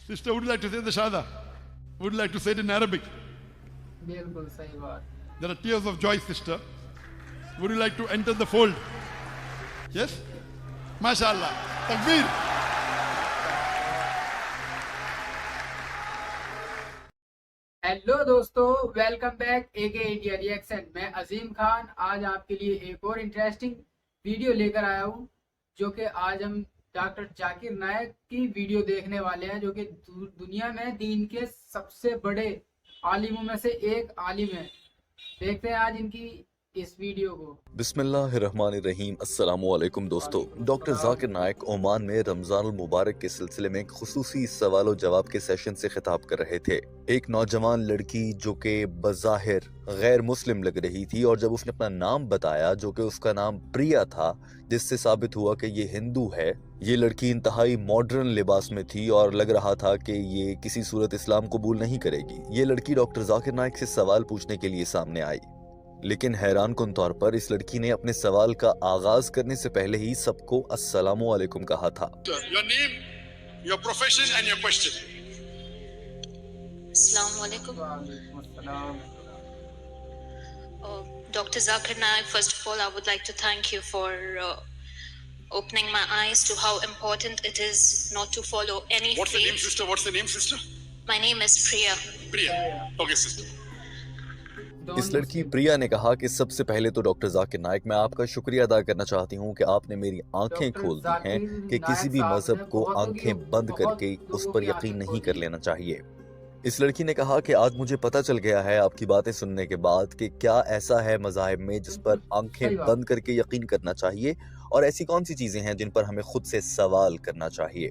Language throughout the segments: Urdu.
Sister, would you like to say the Shahada? Would you like to say it in Arabic? بالکل صحیح بات. There are tears of joy, sister. Would you like to enter the fold? Yes? MashaAllah. Takbir. Hello دوستو، ویلکم بیک اے کے انڈیا ریئیکشن. میں عظیم خان آج آپ کے لیے ایک اور انٹرسٹنگ ویڈیو لے کر آیا ہوں، جو کہ آج ہم ڈاکٹر ذاکر نائک کی ویڈیو دیکھنے والے ہیں، جو کہ دنیا میں دین کے سب سے بڑے عالموں میں سے ایک عالم ہیں. دیکھتے ہیں آج ان کی اس ویڈیو کو. بسم اللہ الرحمن الرحیم. السلام علیکم دوستو. ڈاکٹر ذاکر نائک عمان میں رمضان المبارک کے سلسلے میں ایک خصوصی سوال و جواب کے سیشن سے خطاب کر رہے تھے. ایک نوجوان لڑکی جو کہ بظاہر غیر مسلم لگ رہی تھی، اور جب اس نے اپنا نام بتایا جو کہ اس کا نام پریا تھا، جس سے ثابت ہوا کہ یہ ہندو ہے. یہ لڑکی انتہائی ماڈرن لباس میں تھی اور لگ رہا تھا کہ یہ کسی صورت اسلام قبول نہیں کرے گی. یہ لڑکی ڈاکٹر ذاکر نائک سے سوال پوچھنے کے لیے سامنے آئی، لیکن حیران کن طور پر اس لڑکی نے اپنے سوال کا آغاز کرنے سے پہلے ہی سب کو السلام علیکم کہا تھا. Your name, your profession and your question. Assalamu alaikum. وعلیکم السلام. Dr. Zakir Naik, first of all, I would like to thank you for opening my eyes to how important it is not to follow any What's the name, faith. sister? What's the name, sister? My name is Priya. Priya. Okay, sister. اس لڑکی پریا نے کہا کہ سب سے پہلے تو ڈاکٹر ذاکر نائک، میں آپ کا شکریہ ادا کرنا چاہتی ہوں کہ آپ نے میری آنکھیں کھول دی ہیں کہ کسی بھی مذہب کو آنکھیں بند کر کے اس پر یقین نہیں کر لینا چاہیے. اس لڑکی نے کہا کہ آج مجھے پتہ چل گیا ہے آپ کی باتیں سننے کے بعد کہ کیا ایسا ہے مذاہب میں جس پر آنکھیں بند کر کے یقین کرنا چاہیے، اور ایسی کون سی چیزیں ہیں جن پر ہمیں خود سے سوال کرنا چاہیے.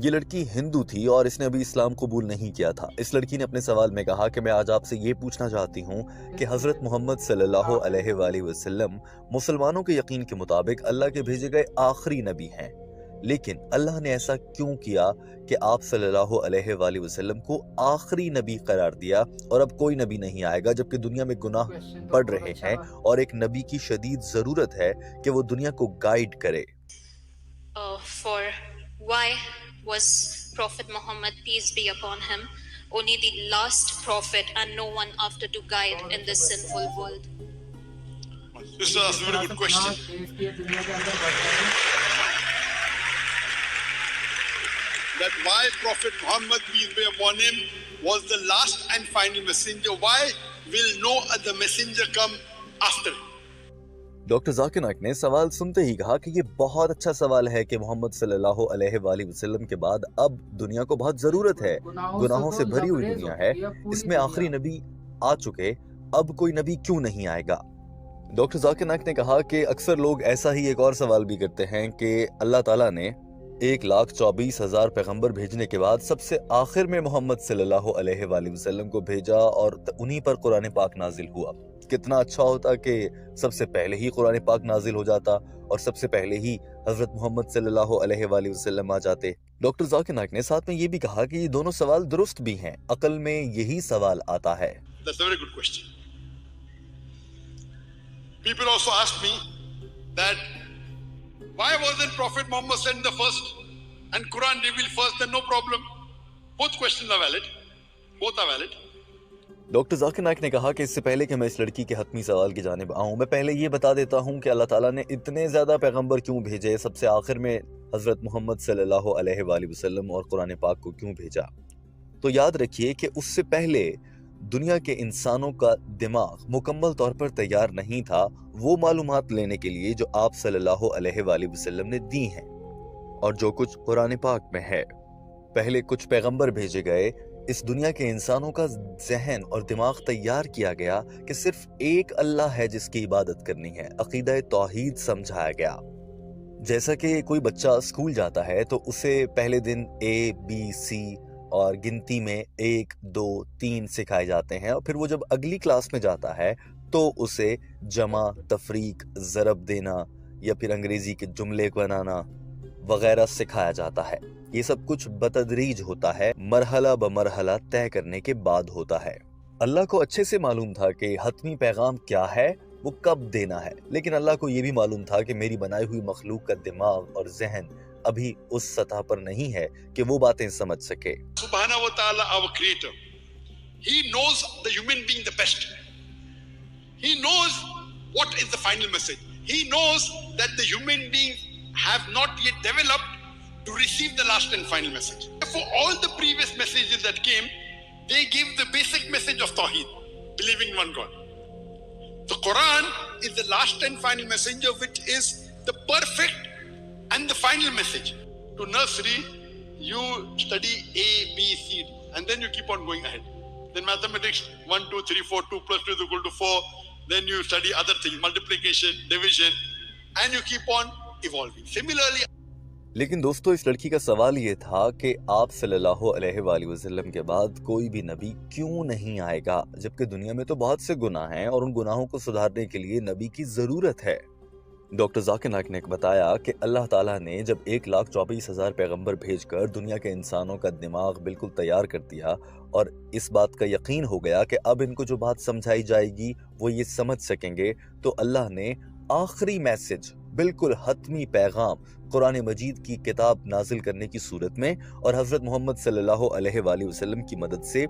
یہ لڑکی ہندو تھی اور اس نے ابھی اسلام قبول نہیں کیا تھا. اس لڑکی نے اپنے سوال میں کہا کہ میں آج آپ سے یہ پوچھنا چاہتی ہوں کہ حضرت محمد صلی اللہ علیہ وآلہ وسلم مسلمانوں کے یقین کے مطابق اللہ کے بھیجے گئے آخری نبی ہیں، لیکن اللہ نے ایسا کیوں کیا کہ آپ صلی اللہ علیہ وآلہ وسلم کو آخری نبی قرار دیا اور اب کوئی نبی نہیں آئے گا، جبکہ دنیا میں گناہ بڑھ رہے ہیں اور ایک نبی کی شدید ضرورت ہے کہ وہ دنیا کو گائیڈ کرے. For why was Prophet Muhammad, peace be upon him, only the last prophet and no one after to guide in this sinful world? Sister, that's a very good question. دیش کی دنیا کے اندر بڑھ رہے ہیں. That why Prophet Muhammad, peace be upon him, was the last and final messenger. Why will no other messenger come after him? Doctor Zakir Naik نے سوال سنتے ہی کہا کہ یہ بہت اچھا سوال ہے کہ محمد صلی اللہ علیہ وآلہ وسلم کے بعد اب دنیا کو بہت ضرورت ہے. گناہوں سے بھری ہوئی دنیا ہے، اس میں آخری نبی آ چکے، اب کوئی نبی کیوں نہیں آئے گا. ڈاکٹر ذاکر نائک نے کہا کہ اکثر لوگ ایسا ہی ایک اور سوال بھی کرتے ہیں کہ اللہ تعالیٰ نے 1,24,000 پیغمبر بھیجنے کے بعد سب سے آخر میں محمد صلی اللہ علیہ وآلہ وسلم کو بھیجا اور انہی پر قرآن پاک نازل ہوا. کتنا اچھا ہوتا کہ سب سے پہلے ہی قرآن پاک نازل ہو جاتا اور سب سے پہلے ہی حضرت محمد صلی اللہ علیہ وآلہ وسلم آ جاتے. ڈاکٹر ذاکر نائک نے ساتھ میں یہ بھی کہا کہ یہ دونوں سوال درست بھی ہیں، عقل میں یہی سوال آتا ہے. That's a very good question. People also ask me that why wasn't Prophet Muhammad sent the first and Quran revealed first? Then no problem. Both questions are valid. Both are valid. Doctor Zakir Naik نے کہا کہ اس سے پہلے کہ میں اس لڑکی کے حتمی سوال کی جانب آؤں، میں پہلے یہ بتا دیتا ہوں کہ اللہ تعالیٰ نے اتنے زیادہ پیغمبر کیوں بھیجے، سب سے آخر میں حضرت محمد صلی اللہ علیہ وآلہ وسلم اور قرآن پاک کو کیوں بھیجا. تو یاد رکھیے کہ اس سے پہلے دنیا کے انسانوں کا دماغ مکمل طور پر تیار نہیں تھا وہ معلومات لینے کے لیے جو آپ صلی اللہ علیہ وآلہ وسلم نے دی ہیں اور جو کچھ قرآن پاک میں ہے. پہلے کچھ پیغمبر بھیجے گئے، اس دنیا کے انسانوں کا ذہن اور دماغ تیار کیا گیا کہ صرف ایک اللہ ہے جس کی عبادت کرنی ہے، عقیدہ توحید سمجھایا گیا. جیسا کہ کوئی بچہ اسکول جاتا ہے تو اسے پہلے دن ABC اور گنتی میں 1 2 3 سکھائے جاتے ہیں، اور پھر وہ جب اگلی کلاس میں جاتا ہے تو اسے جمع، تفریق، ضرب دینا یا پھر انگریزی کے جملے بنانا وغیرہ سکھایا جاتا ہے. یہ سب کچھ بتدریج ہوتا ہے، مرحلہ بمرحلہ طے کرنے کے بعد ہوتا ہے. اللہ کو اچھے سے معلوم تھا کہ حتمی پیغام کیا ہے، وہ کب دینا ہے، لیکن اللہ کو یہ بھی معلوم تھا کہ میری بنائی ہوئی مخلوق کا دماغ اور ذہن ابھی اس سطح پر نہیں ہے کہ وہ باتیں سمجھ سکے۔ Subhanahu wa ta'ala, our creator, he knows the human being the best. He knows what is the final message. He knows that the human beings have not yet developed to receive the last and final message. For all the previous messages that came, they give the basic message of Tawheed, believing one God. The Quran is the last and final messenger, which is the perfect and the final message. To nursery, you study A, B, C, and then you keep on going ahead. Then mathematics, 1, 2, 3, 4, 2 plus 2 is equal to 4. Then you study other things, multiplication, division, and you keep on evolving. Similarly, لیکن دوستو اس لڑکی کا سوال یہ تھا کہ آپ صلی اللہ علیہ وآلہ وسلم کے بعد کوئی بھی نبی کیوں نہیں آئے گا، جبکہ دنیا میں تو بہت سے گناہ ہیں اور ان گناہوں کو سدھارنے کے لیے نبی کی ضرورت ہے۔ ڈاکٹر ذاکر نائک نے بتایا کہ اللہ تعالیٰ نے جب 1,24,000 پیغمبر بھیج کر دنیا کے انسانوں کا دماغ بالکل تیار کر دیا اور اس بات کا یقین ہو گیا کہ اب ان کو جو بات سمجھائی جائے گی وہ یہ سمجھ سکیں گے، تو اللہ نے آخری میسج، بالکل حتمی پیغام قرآن مجید کی کتاب نازل کرنے کی صورت میں اور حضرت محمد صلی اللہ علیہ وآلہ وسلم کی مدد سے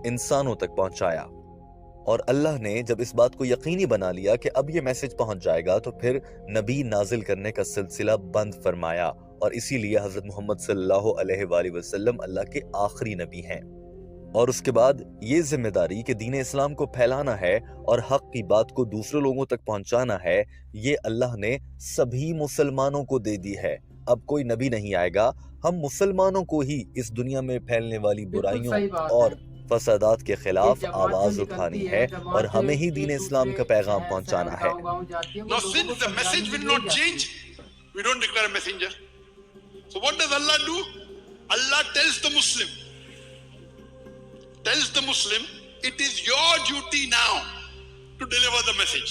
انسانوں تک پہنچایا۔ اور اللہ نے جب اس بات کو یقینی بنا لیا کہ اب یہ میسج پہنچ جائے گا تو پھر نبی نازل کرنے کا سلسلہ بند فرمایا، اور اسی لیے حضرت محمد صلی اللہ علیہ وآلہ وسلم اللہ کے آخری نبی ہیں۔ اور اس کے بعد یہ ذمہ داری کہ دین اسلام کو پھیلانا ہے اور حق کی بات کو دوسرے لوگوں تک پہنچانا ہے، یہ اللہ نے سبھی مسلمانوں کو دے دی ہے۔ اب کوئی نبی نہیں آئے گا، ہم مسلمانوں کو ہی اس دنیا میں پھیلنے والی برائیوں اور فسادات کے خلاف آواز اٹھانی ہے اور ہمیں ہی دین اسلام کا پیغام پہنچانا ہے۔ now since the message will not change, we don't require a messenger. So what does Allah do? Allah tells the Muslim, it is your duty now to deliver the message.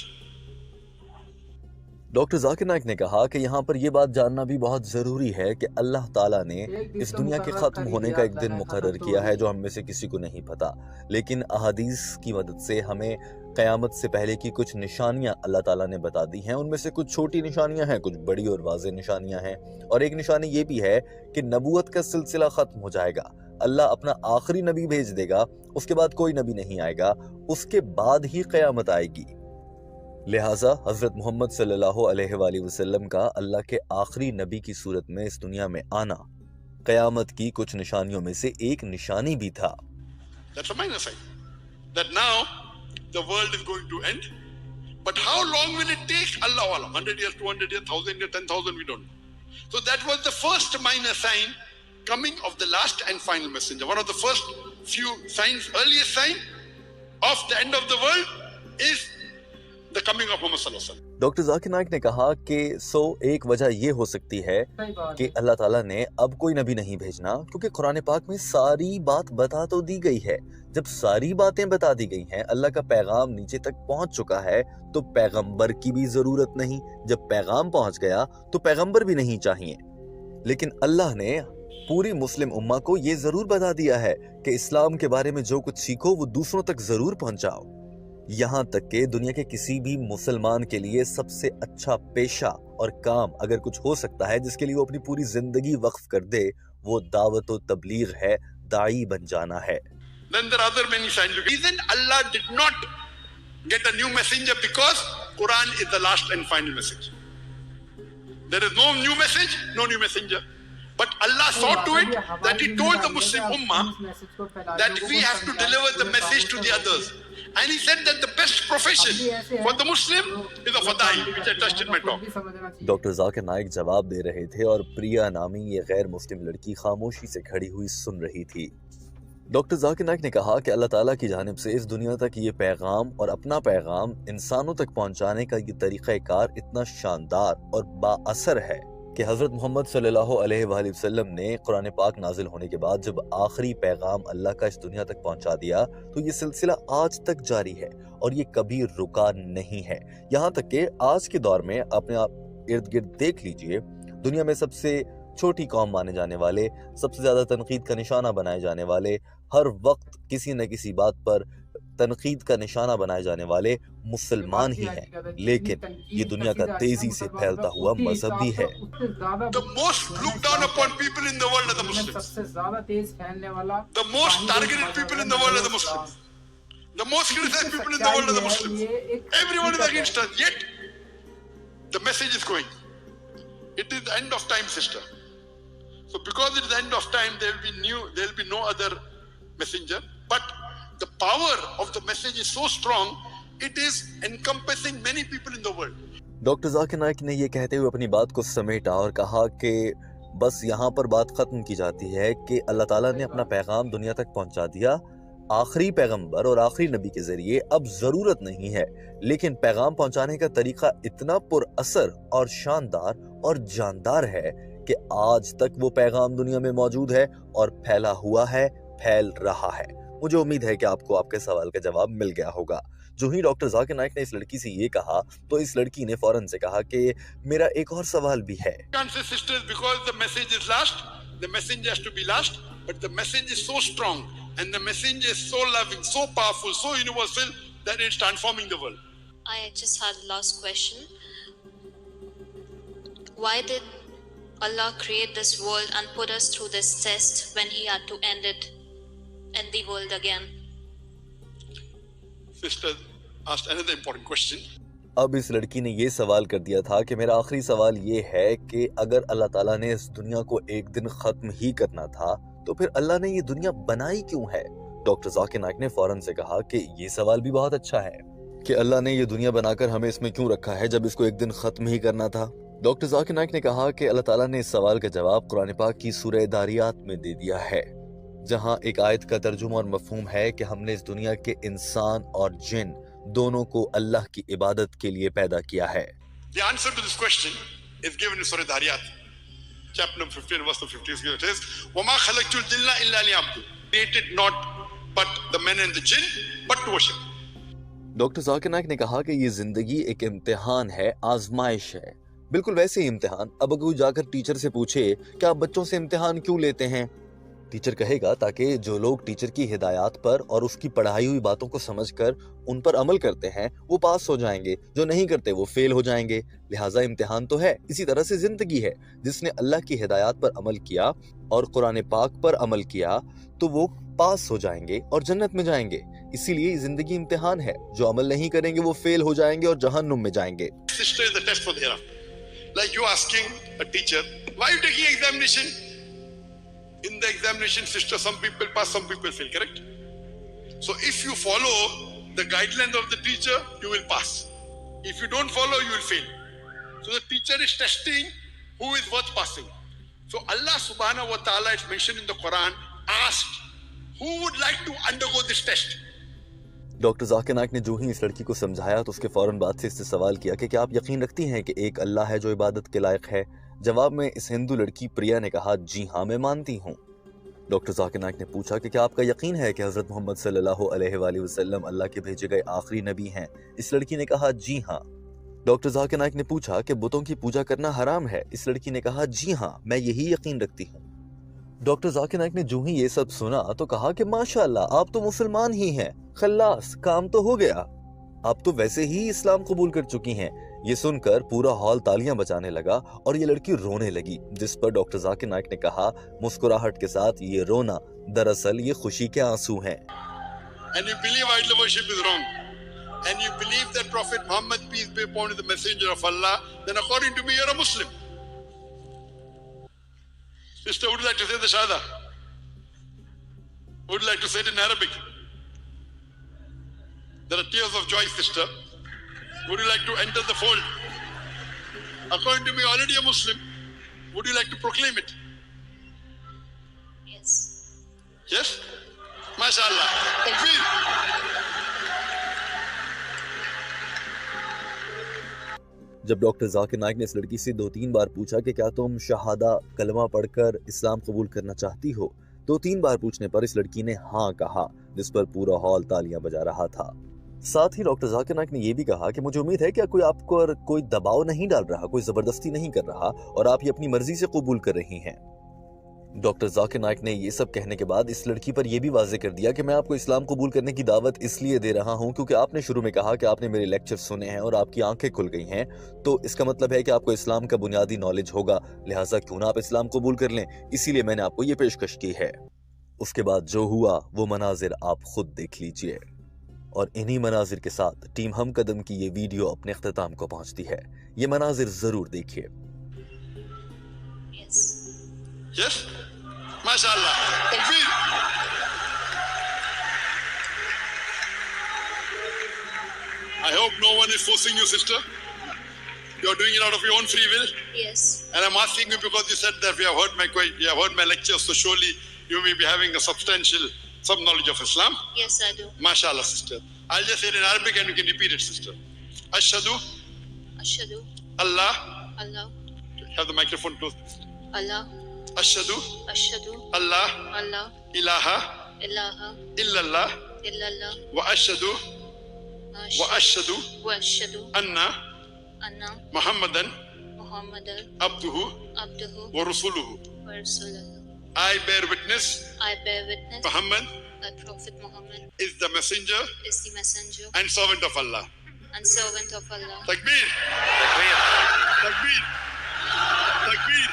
Doctor Zakir Naik نے کہا کہ یہاں پر یہ بات جاننا بھی بہت ضروری ہے کہ اللہ تعالیٰ نے اس دنیا کے ختم ہونے کا ایک دن مقرر کیا ہے جو ہم میں سے کسی کو نہیں پتا، لیکن احادیث کی مدد سے ہمیں قیامت سے پہلے کی کچھ نشانیاں اللہ تعالیٰ نے بتا دی ہیں۔ ان میں سے کچھ چھوٹی نشانیاں ہیں، کچھ بڑی اور واضح نشانیاں ہیں، اور ایک نشانی یہ بھی ہے کہ نبوت کا سلسلہ ختم ہو جائے گا، اللہ اپنا آخری نبی بھیج دے گا، اس کے بعد کوئی نبی نہیں آئے گا، اس کے بعد ہی قیامت آئے گی۔ لہٰذا حضرت محمد صلی اللہ علیہ وآلہ وسلم کا اللہ کے آخری نبی کی صورت میں اس دنیا میں آنا قیامت کی کچھ نشانیوں میں سے ایک نشانی بھی تھا۔ That's a minor sign that now the world is going to end. But how long will it take? Allah Alam. 100 years, 200 years, 1,000 years, 10,000, we don't know. So that was the first minor sign coming of the last and final messenger. One of the first few signs, earliest sign of the end of the world is the coming of Muhammad sallallahu alaihi wasallam. Doctor Zakir Naik نے کہا کہ ایک وجہ یہ ہو سکتی ہے کہ اللہ تعالیٰ نے اب کوئی نبی نہیں بھیجنا، کیونکہ قرآن پاک میں ساری بات بتا تو دی گئی ہے۔ جب ساری باتیں بتا دی گئی ہیں، اللہ کا پیغام نیچے تک پہنچ چکا ہے، تو پیغمبر کی بھی ضرورت نہیں۔ جب پیغام پہنچ گیا تو پیغمبر بھی نہیں چاہیے۔ لیکن اللہ نے پوری مسلم امہ کو یہ ضرور بتا دیا ہے کہ اسلام کے بارے میں جو کچھ سیکھو وہ دوسروں تک ضرور پہنچاؤ، یہاں تک کہ دنیا کے کسی بھی مسلمان کے لیے سب سے اچھا پیشہ اور کام اگر کچھ ہو سکتا ہے جس کے لیے وہ اپنی پوری زندگی وقف کر دے، وہ دعوت و تبلیغ ہے، داعی بن جانا ہے۔ Then there are other many signs. Reason Allah did not get a new messenger because Quran is the last and final message. There is no new message, no new messenger. But Allah saw to it that He told the Muslim Ummah that we have to deliver the message to the others. And He said that the best profession for the Muslim is a fadai, which I touched in my talk. Doctor Zakir Naik جواب دے رہے تھے اور پریا نامی یہ غیر مسلم لڑکی خاموشی سے کھڑی ہوئی سن رہی تھی۔ ڈاکٹر ذاکر نائک نے کہا کہ اللہ تعالیٰ کی جانب سے اس دنیا تک یہ پیغام اور اپنا پیغام انسانوں تک پہنچانے کا یہ طریقہ کار اتنا شاندار اور با اثر ہے کہ حضرت محمد صلی اللہ علیہ وآلہ وسلم نے قرآن پاک نازل ہونے کے بعد جب آخری پیغام اللہ کا اس دنیا تک پہنچا دیا تو یہ سلسلہ آج تک جاری ہے اور یہ کبھی رکا نہیں ہے۔ یہاں تک کہ آج کے دور میں اپنے آپ ارد گرد دیکھ لیجئے، دنیا میں سب سے چھوٹی قوم مانے جانے والے، سب سے زیادہ تنقید کا نشانہ بنائے جانے والے، ہر وقت کسی نہ کسی بات پر تنقید کا نشانہ بنائے جانے والے مسلمان ہی ہیں، لیکن یہ دنیا کا تیزی سے پھیلتا ہوا مذہب بھی ہے۔ The most looked down upon people in the world are the Muslims. سب سے زیادہ تیز پھیلنے والا، The most targeted people in the world are the Muslims. The most criticized people in the world are the Muslims. Everyone is against us. Yet, the message is going. It is the end of time, sister. So because it is the end of time, there will be no other messenger. But the power of the message is so strong, it is encompassing many people in the world. Doctor Zakir Naik نے یہ کہتے ہوئے اپنی بات کو سمیٹا اور کہا کہ بس یہاں پر بات ختم کی جاتی ہے کہ اللہ تعالیٰ نے اپنا پیغام دنیا تک پہنچا دیا، آخری پیغمبر اور آخری نبی کے ذریعے اب ضرورت نہیں ہے، لیکن پیغام پہنچانے کا طریقہ اتنا پر اثر اور شاندار اور جاندار ہے کہ آج تک وہ پیغام دنیا میں موجود ہے اور پھیلا ہوا ہے، پھیل رہا ہے۔ مجھے امید ہے کہ آپ کو آپ کے سوال کا جواب مل گیا ہوگا۔ جو ہی ڈاکٹر ذاکر نائک نے اس لڑکی سے یہ کہا تو اس لڑکی نے فوراً سے کہا کہ میرا ایک اور سوال بھی ہے۔ Sisters, because the message is last, the message has to be last, but the message is so strong and the message is so loving, so powerful, so universal that it's transforming the world. I just had the last question. Why did Allah create this world and put us through this test when He had to end the world again? Sister asked another important question. اب اس لڑکی نے یہ سوال کر دیا تھا کہ میرا آخری سوال یہ ہے کہ اگر اللہ تعالیٰ نے اس دنیا کو ایک دن ختم ہی کرنا تھا تو پھر اللہ نے یہ دنیا بنائی کیوں ہے؟ ڈاکٹر ذاکر نائک نے فوراً سے کہا کہ یہ سوال بھی بہت اچھا ہے کہ اللہ نے یہ دنیا بنا کر ہمیں اس میں کیوں رکھا ہے جب اس کو ایک دن ختم ہی کرنا تھا۔ ڈاکٹر ذاکر نائک نے کہا کہ اللہ تعالیٰ نے اس سوال کا جواب قرآن پاک کی سورہ داریات میں دے دیا ہے، جہاں ایک آیت کا ترجمہ اور مفہوم ہے کہ ہم نے اس دنیا کے انسان اور جن دونوں کو اللہ کی عبادت کے لیے پیدا کیا ہے۔ The answer to this question is given in Surah Dhariyat, chapter number 15, verse 50. It says, وَمَا خَلَقْتُ الْجِنَّ إِلَّا لِيَعْبُدُونِ. Created not but the men and the jinn, but to worship. Doctor Zakir Naik نے کہا کہ یہ زندگی ایک امتحان ہے، آزمائش ہے، بالکل ویسے ہی امتحان۔ اب اگر جا کر ٹیچر سے پوچھے کہ آپ بچوں سے امتحان کیوں لیتے ہیں، ٹیچر کہے گا تاکہ جو لوگ ٹیچر کی ہدایات پر اور اس کی پڑھائی ہوئی باتوں کو سمجھ کر ان پر عمل کرتے ہیں وہ پاس ہو جائیں گے، جو نہیں کرتے وہ فیل ہو جائیں گے، لہٰذا امتحان تو ہے۔ اسی طرح سے زندگی ہے، جس نے اللہ کی ہدایات پر عمل کیا اور قرآن پاک پر عمل کیا تو وہ پاس ہو جائیں گے اور جنت میں جائیں گے۔ اسی لیے زندگی امتحان ہے، جو عمل نہیں کریں گے وہ فیل ہو جائیں گے اور جہنم میں جائیں گے۔ Sister is the test for the hereafter. Like you asking a teacher, why are you taking examination? In the examination, sister, some people pass, some people fail, correct? So if you follow the guidelines of the teacher, you will pass. If you don't follow, you will fail. So the teacher is testing who is worth passing. So Allah subhanahu wa ta'ala, it's mentioned in the Quran, asked, who would like to undergo this test? Doctor Zakir Naik نے جو ہی اس لڑکی کو سمجھایا تو اس کے فوراً بعد سے اس سے سوال کیا کہ کیا آپ یقین رکھتی ہیں کہ ایک اللہ ہے جو عبادت کے لائق ہے؟ جواب میں اس ہندو لڑکی پریا نے کہا جی ہاں میں مانتی ہوں۔ ڈاکٹر ذاکر نائک نے پوچھا کہ کیا آپ کا یقین ہے کہ حضرت محمد صلی اللہ علیہ وآلہ وسلم اللہ کے بھیجے گئے آخری نبی ہیں؟ اس لڑکی نے کہا جی ہاں۔ ڈاکٹر ذاکر نائک نے پوچھا کہ بتوں کی پوجا کرنا حرام ہے؟ اس لڑکی نے کہا جی ہاں میں یہی یقین رکھتی ہوں۔ ڈاکٹر ذاکر نائک نے جو ہی یہ سب سنا تو کہا کہ ماشاءاللہ آپ تو مسلمان ہی ہیں، خلاص کام تو ہو گیا، آپ تو ویسے ہی اسلام قبول کر چکی ہیں۔ یہ سن کر پورا ہال تالیاں بجانے لگا اور یہ لڑکی رونے لگی، جس پر ڈاکٹر ذاکر نائک نے کہا مسکراہٹ کے ساتھ یہ رونا دراصل یہ خوشی کے آنسو ہیں۔ And you believe idol worship is wrong, and you believe that Prophet Muhammad, peace be upon him, is the messenger of Allah, then according to me you're a Muslim. Sister, would you like to say the Shahada? Would you like to say it in Arabic? There are tears of joy, sister. Would you like to enter the fold? According to me, already a Muslim. Would you like to proclaim it? Yes. Yes? MashaAllah. Takbir. جب ڈاکٹر ذاکر نائک نے اس لڑکی سے 2-3 بار پوچھا کہ کیا تم شہادہ کلمہ پڑھ کر اسلام قبول کرنا چاہتی ہو، 2-3 بار پوچھنے پر اس لڑکی نے ہاں کہا، جس پر پورا ہال تالیاں بجا رہا تھا۔ ساتھ ہی ڈاکٹر ذاکر نائک نے یہ بھی کہا کہ مجھے امید ہے کہ کوئی آپ کو کوئی دباؤ نہیں ڈال رہا، کوئی زبردستی نہیں کر رہا اور آپ یہ اپنی مرضی سے قبول کر رہی ہیں۔ ڈاکٹر ذاکر نائک نے یہ سب کہنے کے بعد اس لڑکی پر یہ بھی واضح کر دیا کہ میں آپ کو اسلام قبول کرنے کی دعوت اس لیے دے رہا ہوں کیونکہ آپ نے شروع میں کہا کہ آپ نے میرے لیکچر سنے ہیں اور آپ کی آنکھیں کھل گئی ہیں، تو اس کا مطلب ہے کہ آپ کو اسلام کا بنیادی نالج ہوگا، لہٰذا کیوں نہ آپ اسلام قبول کر لیں، اسی لیے میں نے آپ کو یہ پیشکش کی ہے۔ اس کے بعد جو ہوا وہ مناظر آپ خود دیکھ لیجئے، اور انہی مناظر کے ساتھ ٹیم ہم قدم کی یہ ویڈیو اپنے اختتام کو پہنچتی ہے۔ یہ مناظر ضرور دیکھیے۔ Yes. Yes? MashaAllah. Takbir. I hope no one is forcing you, sister. You're doing it out of your own free will. Yes. And I'm asking you because you said that you have heard my lectures, so surely you may be having a some knowledge of Islam. Yes, I do. MashaAllah, sister. I'll just say it in Arabic and you can repeat it, sister. Ashhadu Ashhadu Allah. Allah. Have the microphone close. Allah. Ashhadu Ashhadu Allah Allah ilaha ilaha illallah illallah wa ashhadu wa ashhadu anna anna Muhammadan Muhammadan abduhu abduhu wa rasuluhu. wa rasuluhu. I bear witness I bear witness Muhammad that Prophet Muhammad is the messenger is the messenger and servant of Allah. and servant of Allah. Takbir. Takbir. Takbir.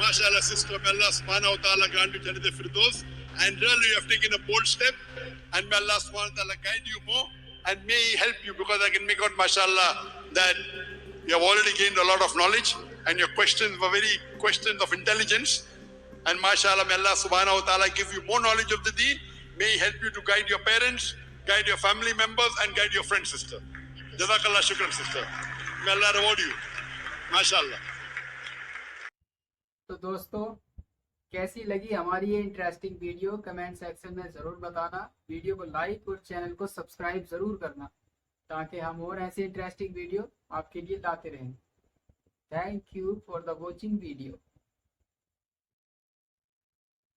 MashaAllah, sister, may Allah subhanahu wa ta'ala grant you Jannat al-Firdaus. And really you have taken a bold step, and may Allah subhanahu wa ta'ala guide you more and may He help you, because I can make out, MashaAllah, that you have already gained a lot of knowledge and your questions were very questions of intelligence. And MashaAllah, may Allah subhanahu wa ta'ala give you more knowledge of the deen. May He help you to guide your parents, guide your family members and guide your friends, sister. Jazakallah, shukran, sister. May Allah reward you. MashaAllah. تو دوستو کیسی لگی ہماری یہ انٹرسٹنگ ویڈیو کمنٹ سیکشن میں ضرور بتانا، ویڈیو کو لائک اور چینل کو سبسکرائب ضرور کرنا تاکہ ہم اور ایسی انٹرسٹنگ ویڈیو آپ کے لیے لاتے رہیں۔ Thank you for the watching video.